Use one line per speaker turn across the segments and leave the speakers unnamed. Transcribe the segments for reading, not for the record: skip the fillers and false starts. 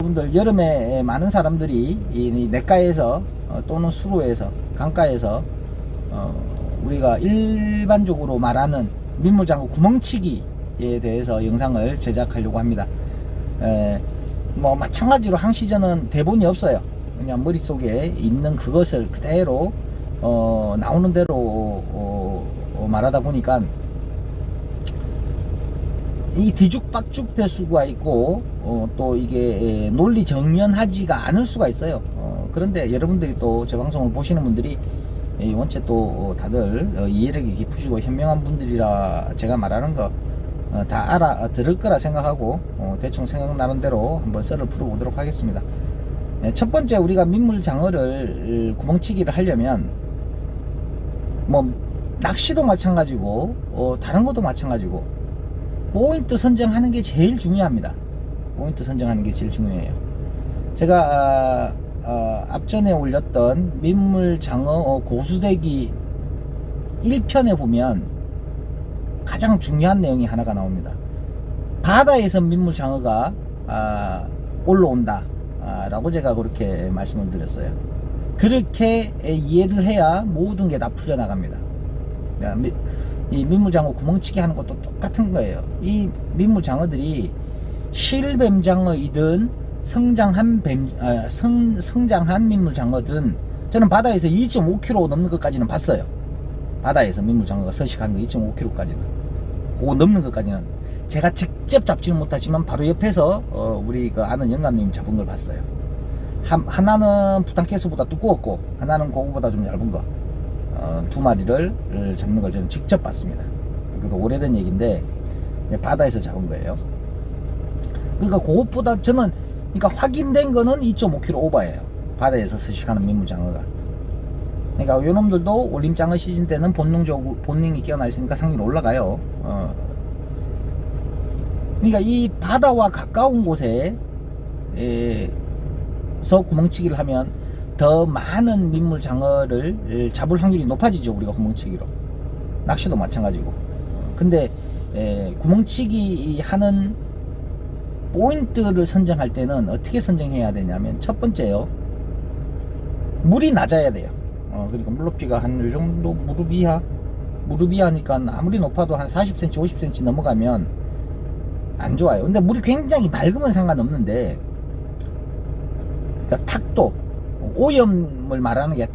여러분들 여름에 많은 사람들이 이 냇가에서 또는 수로에서 강가에서 우리가 일반적으로 말하는 민물장어 구멍치기에 대해서 영상을 제작하려고 합니다. 뭐 마찬가지로 항시전은 대본이 없어요. 그냥 머릿속에 있는 그것을 그대로 나오는 대로 말하다 보니까 이 뒤죽박죽 될 수가 있고 또 이게 논리 정연하지가 않을 수가 있어요. 그런데 여러분들이 또 제 방송을 보시는 분들이 원체 또 다들 이해력이 깊으시고 현명한 분들이라 제가 말하는 거 다 알아들을 거라 생각하고 대충 생각나는 대로 한번 썰을 풀어보도록 하겠습니다. 첫 번째, 우리가 민물장어를 구멍치기를 하려면 뭐 낚시도 마찬가지고 다른 것도 마찬가지고 포인트 선정하는 게 제일 중요합니다. 포인트 선정하는 게 제일 중요해요. 제가 앞전에 올렸던 민물장어 고수대기 1편에 보면 가장 중요한 내용이 하나가 나옵니다. 바다에서 민물장어가 올라온다 라고 제가 그렇게 말씀을 드렸어요. 그렇게 이해를 해야 모든 게 다 풀려나갑니다. 이 민물장어 구멍치기 하는 것도 똑같은 거예요. 이 민물장어들이 실뱀장어이든 성장한 민물장어든, 저는 바다에서 2.5kg 넘는 것까지는 봤어요. 바다에서 민물장어가 서식하는 거 2.5kg까지는, 그거 넘는 것까지는 제가 직접 잡지는 못하지만 바로 옆에서 우리 그 아는 영감님 잡은 걸 봤어요. 하나는 부탄캐스보다 두꺼웠고 하나는 그거보다 좀 얇은 거, 두 마리를 잡는 걸 저는 직접 봤습니다. 그것도 오래된 얘기인데 바다에서 잡은 거예요. 그러니까 그것보다 저는, 그러니까 확인된 거는 2.5kg 오버예요. 바다에서 서식하는 민물장어가. 그러니까 요놈들도 올림장어 시즌 때는 본능이 깨어나 있으니까 상위로 올라가요. 그러니까 이 바다와 가까운 곳에 서 구멍치기를 하면 더 많은 민물장어를 잡을 확률이 높아지죠. 우리가 구멍치기로. 낚시도 마찬가지고. 근데 구멍치기 하는 포인트를 선정할 때는 어떻게 선정해야 되냐면, 첫 번째요, 물이 낮아야 돼요. 그러니까 물높이가 한 요 정도, 무릎 이하니까 아무리 높아도 한 40cm 50cm 넘어가면 안 좋아요. 근데 물이 굉장히 맑으면 상관없는데, 그러니까 탁도, 오염을 말하는 게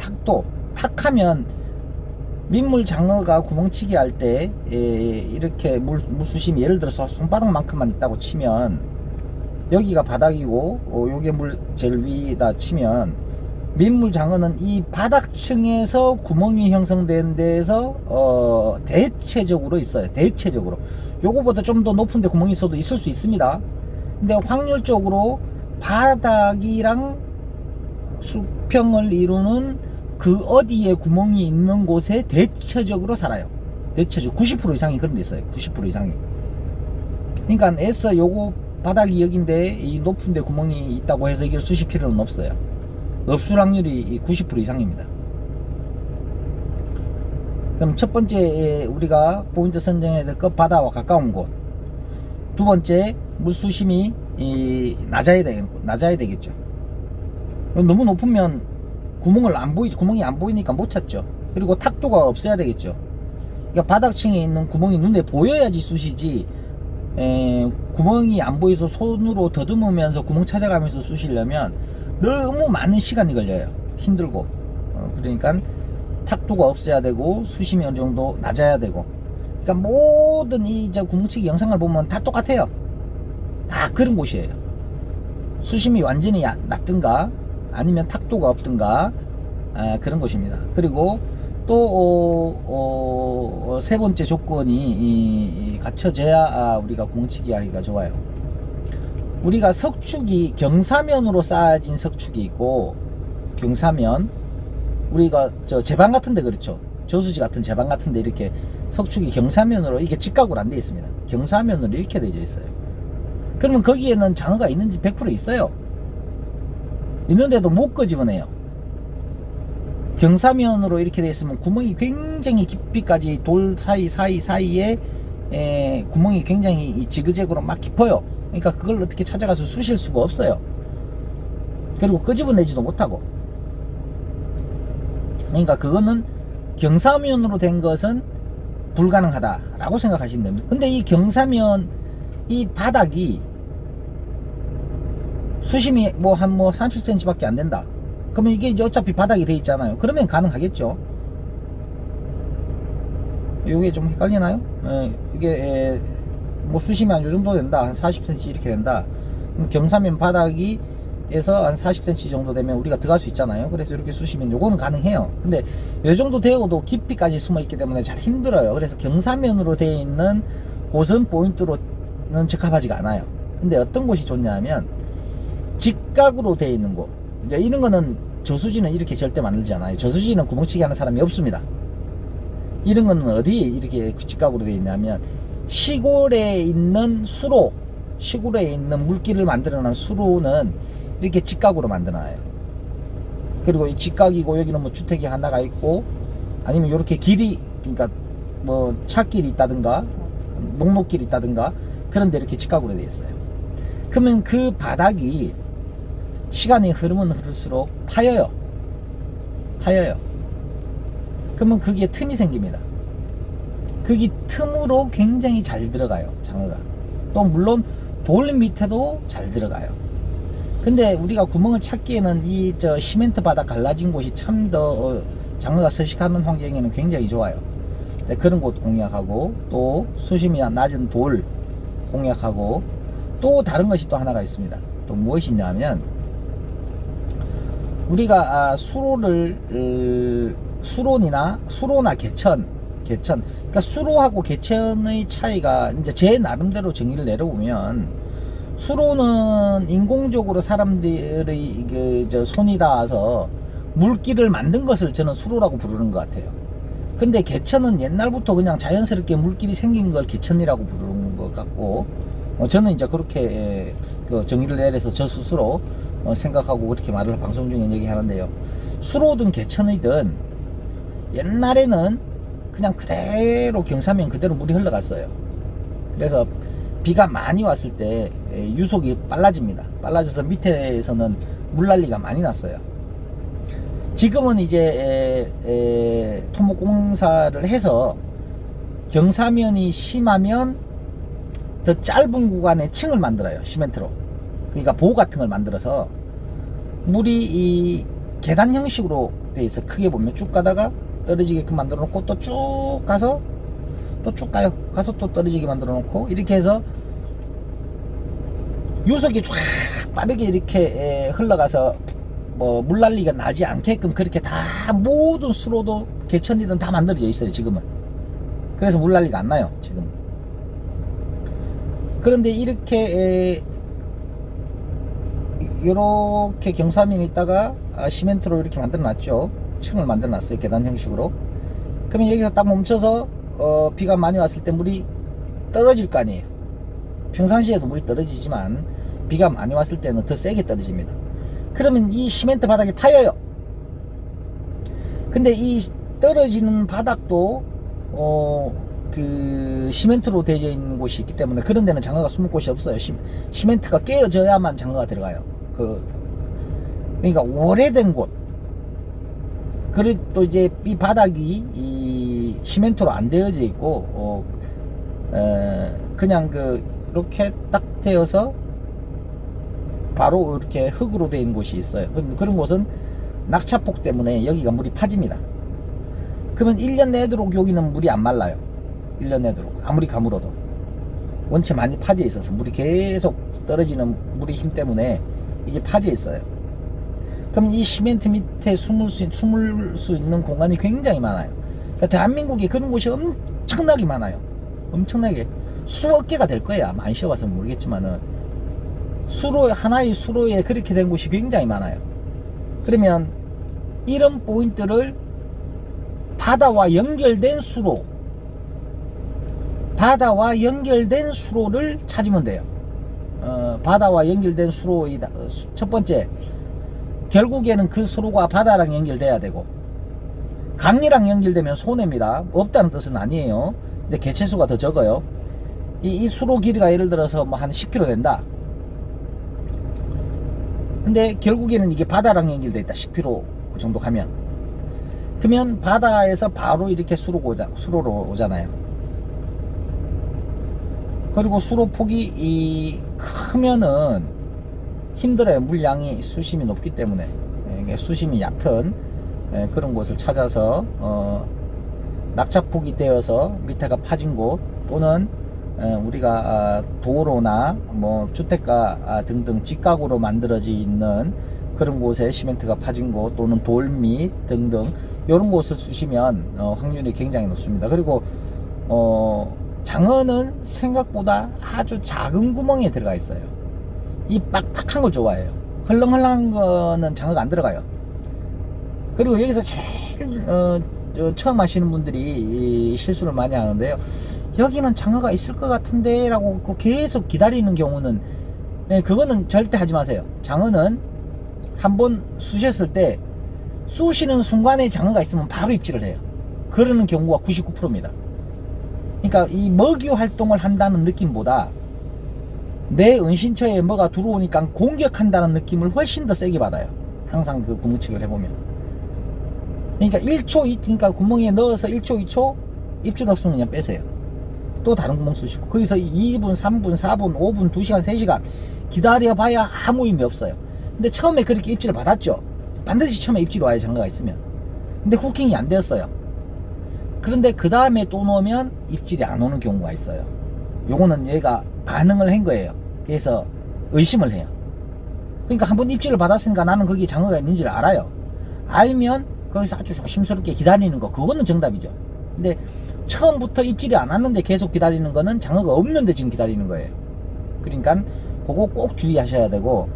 탁하면 민물장어가 구멍치기 할 때 이렇게 물수심이 예를 들어서 손바닥만큼만 있다고 치면, 여기가 바닥이고 요게 물 제일 위다 치면, 민물장어는 이 바닥층에서 구멍이 형성된 데에서 대체적으로 있어요. 대체적으로 요거보다 좀 더 높은 데 구멍이 있어도 있을 수 있습니다. 근데 확률적으로 바닥이랑 수평을 이루는 그 어디에 구멍이 있는 곳에 대체적으로 살아요. 대체적 90% 이상이 그런 데 있어요. 90% 이상이. 그러니까 애써 요거 바닥이 여긴데 이 높은 데 구멍이 있다고 해서 이걸 쑤실 필요는 없어요. 없을 확률이 90% 이상입니다. 그럼 첫 번째 우리가 포인트 선정해야 될 것, 바다와 가까운 곳. 두 번째, 물수심이 낮아야 되겠죠. 너무 높으면 구멍이 안 보이니까 못 찾죠. 그리고 탁도가 없어야 되겠죠. 그러니까 바닥층에 있는 구멍이 눈에 보여야지 쑤시지, 구멍이 안 보여서 손으로 더듬으면서 구멍 찾아가면서 쑤시려면 너무 많은 시간이 걸려요. 힘들고. 그러니까 탁도가 없어야 되고 수심이 어느 정도 낮아야 되고. 그러니까 모든 이 구멍치기 영상을 보면 다 똑같아요. 다 그런 곳이에요. 수심이 완전히 낮든가 아니면 탁도가 없든가 그런 곳입니다. 그리고 또 세 번째 조건이 갖춰져야 우리가 구멍치기 하기가 좋아요. 우리가 석축이 경사면으로 쌓아진 석축이 있고, 경사면, 우리가 제방 같은데, 그렇죠, 저수지 같은 제방 같은데 이렇게 석축이 경사면으로, 이게 직각으로 안 돼 있습니다. 경사면으로 이렇게 되어 있어요. 그러면 거기에는 장어가 있는지 100% 있어요. 있는데도 못 끄집어내요. 경사면으로 이렇게 되어 있으면 구멍이 굉장히 깊이까지, 돌 사이에 구멍이 굉장히 지그재그로 막 깊어요. 그러니까 그걸 어떻게 찾아가서 쑤실 수가 없어요. 그리고 끄집어내지도 못하고. 그러니까 그거는 경사면으로 된 것은 불가능하다라고 생각하시면 됩니다. 근데 이 경사면 이 바닥이 수심이 뭐 한 30cm 밖에 안 된다. 그러면 이게 이제 어차피 바닥이 돼 있잖아요. 그러면 가능하겠죠. 이게 좀 헷갈리나요? 이게 뭐 수심이 한 요 정도 된다. 한 40cm 이렇게 된다. 그럼 경사면 바닥이 에서 한 40cm 정도 되면 우리가 들어갈 수 있잖아요. 그래서 이렇게 쑤시면 요거는 가능해요. 근데 요 정도 되어도 깊이까지 숨어 있기 때문에 잘 힘들어요. 그래서 경사면으로 되어 있는 곳은 포인트로는 적합하지가 않아요. 근데 어떤 곳이 좋냐면 직각으로 되어 있는 곳. 이제 이런 거는 저수지는 이렇게 절대 만들지 않아요. 저수지는 구멍치기 하는 사람이 없습니다. 이런 거는 어디에 이렇게 직각으로 되어 있냐면 시골에 있는 수로, 시골에 있는 물길을 만들어놓은 수로는 이렇게 직각으로 만들어놔요. 그리고 이 직각이고 여기는 뭐 주택이 하나가 있고 아니면 이렇게 길이, 그러니까 뭐 차길이 있다든가 농로길이 있다든가 그런데 이렇게 직각으로 되어 있어요. 그러면 그 바닥이 시간이 흐르면 흐를수록 파여요. 그러면 그게 틈이 생깁니다. 그게 틈으로 굉장히 잘 들어가요, 장어가. 또 물론 돌 밑에도 잘 들어가요. 근데 우리가 구멍을 찾기에는 이 시멘트 바닥 갈라진 곳이 참 더 장어가 서식하는 환경에는 굉장히 좋아요. 그런 곳 공략하고, 또 수심이 낮은 돌 공략하고, 또 다른 것이 또 하나가 있습니다. 또 무엇이냐면 우리가 수로나 개천, 그러니까 수로하고 개천의 차이가 이제 제 나름대로 정의를 내려보면, 수로는 인공적으로 사람들의 손이 닿아서 물길을 만든 것을 저는 수로라고 부르는 것 같아요. 근데 개천은 옛날부터 그냥 자연스럽게 물길이 생긴 걸 개천이라고 부르는 것 같고, 저는 이제 그렇게 정의를 내려서 저 스스로 생각하고 그렇게 말을 방송 중에 얘기하는데요. 수로든 개천이든 옛날에는 그냥 그대로 경사면 그대로 물이 흘러갔어요. 그래서 비가 많이 왔을 때 유속이 빨라집니다. 빨라져서 밑에서는 물난리가 많이 났어요. 지금은 이제 토목공사를 해서 경사면이 심하면 더 짧은 구간에 층을 만들어요. 시멘트로. 그러니까 보호 같은 걸 만들어서 물이 이 계단 형식으로 돼 있어. 크게 보면 쭉 가다가 떨어지게끔 만들어 놓고 또 쭉 가서 또 쭉 가요. 가서 또 떨어지게 만들어 놓고 이렇게 해서 유속이 쫙 빠르게 이렇게 흘러가서 뭐 물난리가 나지 않게끔 그렇게 다 모든 수로도 개천이든 다 만들어져 있어요. 지금은. 그래서 물난리가 안 나요. 지금은. 그런데 이렇게 이렇게 경사면이 있다가 시멘트로 이렇게 만들어 놨죠. 층을 만들어 놨어요. 계단 형식으로. 그러면 여기서 딱 멈춰서 비가 많이 왔을 때 물이 떨어질 거 아니에요. 평상시에도 물이 떨어지지만 비가 많이 왔을 때는 더 세게 떨어집니다. 그러면 이 시멘트 바닥이 파여요. 근데 이 떨어지는 바닥도 그 시멘트로 되어 있는 곳이 있기 때문에 그런 데는 장어가 숨을 곳이 없어요. 시멘트가 깨어져야만 장어가 들어가요. 그러니까 오래된 곳. 그리고 또 이제 이 바닥이 이 시멘트로 안 되어져 있고 그냥 이렇게 딱 되어서 바로 이렇게 흙으로 되어 있는 곳이 있어요. 그런 곳은 낙차폭 때문에 여기가 물이 파집니다. 그러면 1년 내도록 여기는 물이 안 말라요. 1년 내도록 아무리 가물어도 원체 많이 파져 있어서 물이 계속 떨어지는 물의 힘 때문에 이게 파져 있어요. 그럼 이 시멘트 밑에 숨을 수 있는 공간이 굉장히 많아요. 그러니까 대한민국에 그런 곳이 엄청나게 많아요. 엄청나게 수억 개가 될 거야. 많이 쉬어봐서 모르겠지만은 하나의 수로에 그렇게 된 곳이 굉장히 많아요. 그러면 이런 포인트를 바다와 연결된 수로를 찾으면 돼요. 바다와 연결된 수로이다. 첫 번째, 결국에는 그 수로가 바다랑 연결돼야 되고, 강이랑 연결되면 손해입니다. 없다는 뜻은 아니에요. 근데 개체수가 더 적어요. 이 수로 길이가 예를 들어서 뭐 한 10km 된다. 근데 결국에는 이게 바다랑 연결돼 있다. 10km 정도 가면. 그러면 바다에서 바로 이렇게 수로로 오잖아요. 그리고 수로 폭이 크면은 힘들어요. 물량이 수심이 높기 때문에. 수심이 얕은 그런 곳을 찾아서 낙차폭이 되어서 밑에가 파진 곳, 또는 우리가 도로나 뭐 주택가 등등 직각으로 만들어져 있는 그런 곳에 시멘트가 파진 곳, 또는 돌밑 등등 이런 곳을 쓰시면 확률이 굉장히 높습니다. 그리고 장어는 생각보다 아주 작은 구멍에 들어가 있어요. 이 빡빡한 걸 좋아해요. 헐렁헐렁한 거는 장어가 안 들어가요. 그리고 여기서 제일 처음 하시는 분들이 실수를 많이 하는데요. 여기는 장어가 있을 것 같은데 라고 계속 기다리는 경우는, 그거는 절대 하지 마세요. 장어는 한번 쑤셨을 때 쑤시는 순간에 장어가 있으면 바로 입질을 해요. 그러는 경우가 99%입니다. 그러니까 이 먹이 활동을 한다는 느낌보다 내 은신처에 뭐가 들어오니까 공격한다는 느낌을 훨씬 더 세게 받아요. 항상 그 구멍치기를 해보면. 그러니까 1초, 그러니까 구멍에 넣어서 1초, 2초 입질 없으면 그냥 빼세요. 또 다른 구멍 쓰시고, 거기서 2분, 3분, 4분, 5분, 2시간, 3시간 기다려봐야 아무 의미 없어요. 근데 처음에 그렇게 입질을 받았죠. 반드시 처음에 입질이 와야 장어가 있으면. 근데 후킹이 안 되었어요. 그런데 그 다음에 또 넣으면 입질이 안 오는 경우가 있어요. 요거는 얘가 반응을 한 거예요. 그래서 의심을 해요. 그러니까 한번 입질을 받았으니까 나는 거기 장어가 있는지를 알아요. 알면 거기서 아주 조심스럽게 기다리는 거, 그거는 정답이죠. 근데 처음부터 입질이 안 왔는데 계속 기다리는 거는 장어가 없는데 지금 기다리는 거예요. 그러니까 그거 꼭 주의하셔야 되고,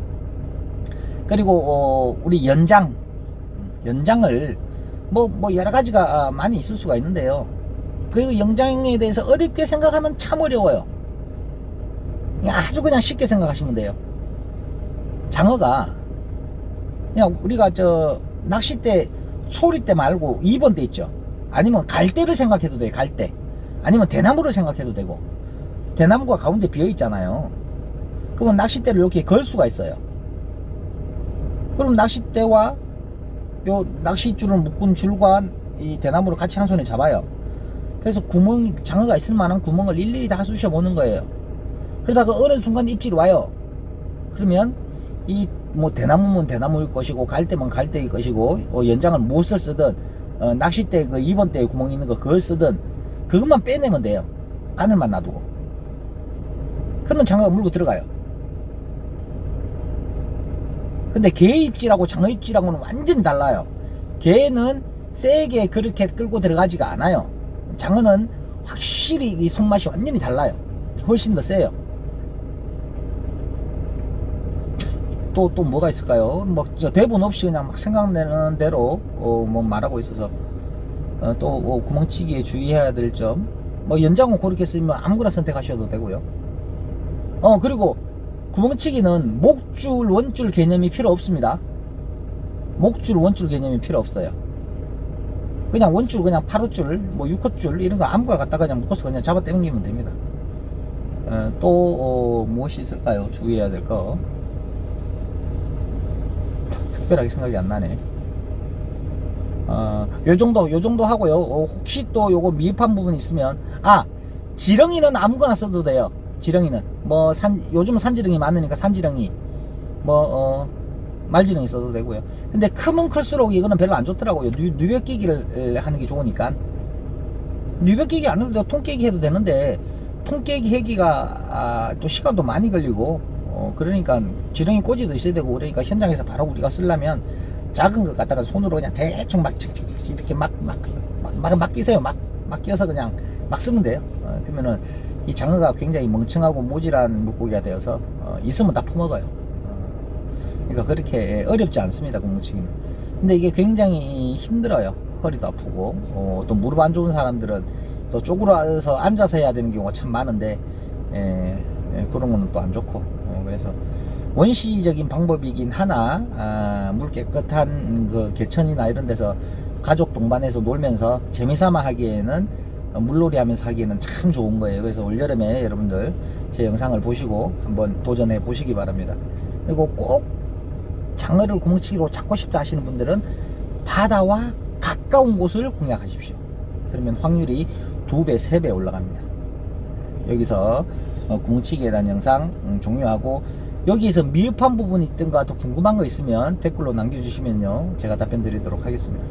그리고 우리 연장을 뭐 여러 가지가 많이 있을 수가 있는데요. 그 연장에 대해서 어렵게 생각하면 참 어려워요. 아주 그냥 쉽게 생각하시면 돼요. 장어가 그냥 우리가 낚싯대 초리대 말고 2번대 있죠. 아니면 갈대를 생각해도 돼요. 갈대. 아니면 대나무를 생각해도 되고, 대나무가 가운데 비어 있잖아요. 그러면 낚싯대를 이렇게 걸 수가 있어요. 그럼 낚싯대와 요 낚싯줄을 묶은 줄과 이 대나무를 같이 한 손에 잡아요. 그래서 장어가 있을 만한 구멍을 일일이 다 쑤셔 보는 거예요. 그러다가 어느 순간 입질이 와요. 그러면 뭐 대나무면 대나무일 것이고, 갈대면 갈대일 것이고, 연장을 무엇을 쓰든, 낚싯대 그 2번대에 구멍이 있는 거 그걸 쓰든, 그것만 빼내면 돼요. 바늘만 놔두고. 그러면 장어가 물고 들어가요. 근데 개 입질하고 장어 입질하고는 완전히 달라요. 개는 세게 그렇게 끌고 들어가지가 않아요. 장어는 확실히 이 손맛이 완전히 달라요. 훨씬 더 세요. 또 뭐가 있을까요? 뭐 대본 없이 그냥 막 생각나는 대로 뭐 말하고 있어서, 또 구멍치기에 주의해야 될 점, 뭐 연장은 그렇게 쓰면 아무거나 선택하셔도 되고요. 그리고 구멍치기는 목줄, 원줄 개념이 필요 없습니다. 목줄, 원줄 개념이 필요 없어요. 그냥 원줄, 그냥 8호줄, 뭐 6호줄 이런 거 아무거나 갖다가 그냥 묶어서 그냥 잡아 당기면 됩니다. 또 무엇이 있을까요? 주의해야 될 거. 특별하게 생각이 안 나네. 요 정도 하고요. 혹시 또 요거 미흡한 부분 있으면, 지렁이는 아무거나 써도 돼요. 지렁이는 뭐 요즘은 산지렁이 많으니까 산지렁이, 뭐 말지렁이 써도 되고요. 근데 크면 클수록 이거는 별로 안 좋더라고요. 누벽끼기를 하는 게 좋으니까. 누벽끼기 안 해도 통깨기 해도 되는데, 통깨기 하기가 또 시간도 많이 걸리고, 그러니까 지렁이 꽂이도 있어야 되고, 그러니까 현장에서 바로 우리가 쓰려면 작은 것 갖다가 손으로 그냥 대충 막 이렇게 막 끼세요. 막 끼어서 그냥 막 쓰면 돼요. 그러면은 이 장어가 굉장히 멍청하고 모질한 물고기가 되어서 있으면 다 퍼먹어요. 그러니까 그렇게 어렵지 않습니다, 구멍치기는. 근데 이게 굉장히 힘들어요. 허리도 아프고, 또 무릎 안 좋은 사람들은 또 쪼그려서 앉아서 해야 되는 경우가 참 많은데, 그런 거는 또 안 좋고, 그래서 원시적인 방법이긴 하나, 물 깨끗한 그 개천이나 이런 데서 가족 동반해서 놀면서 재미삼아 하기에는, 물놀이 하면서 하기에는 참 좋은 거예요. 그래서 올여름에 여러분들 제 영상을 보시고 한번 도전해 보시기 바랍니다. 그리고 꼭 장어를 구멍치기로 잡고 싶다 하시는 분들은 바다와 가까운 곳을 공략하십시오. 그러면 확률이 2배, 3배 올라갑니다. 여기서 구멍치기에 대한 영상 종료하고, 여기에서 미흡한 부분이 있던가 더 궁금한 거 있으면 댓글로 남겨주시면요 제가 답변 드리도록 하겠습니다.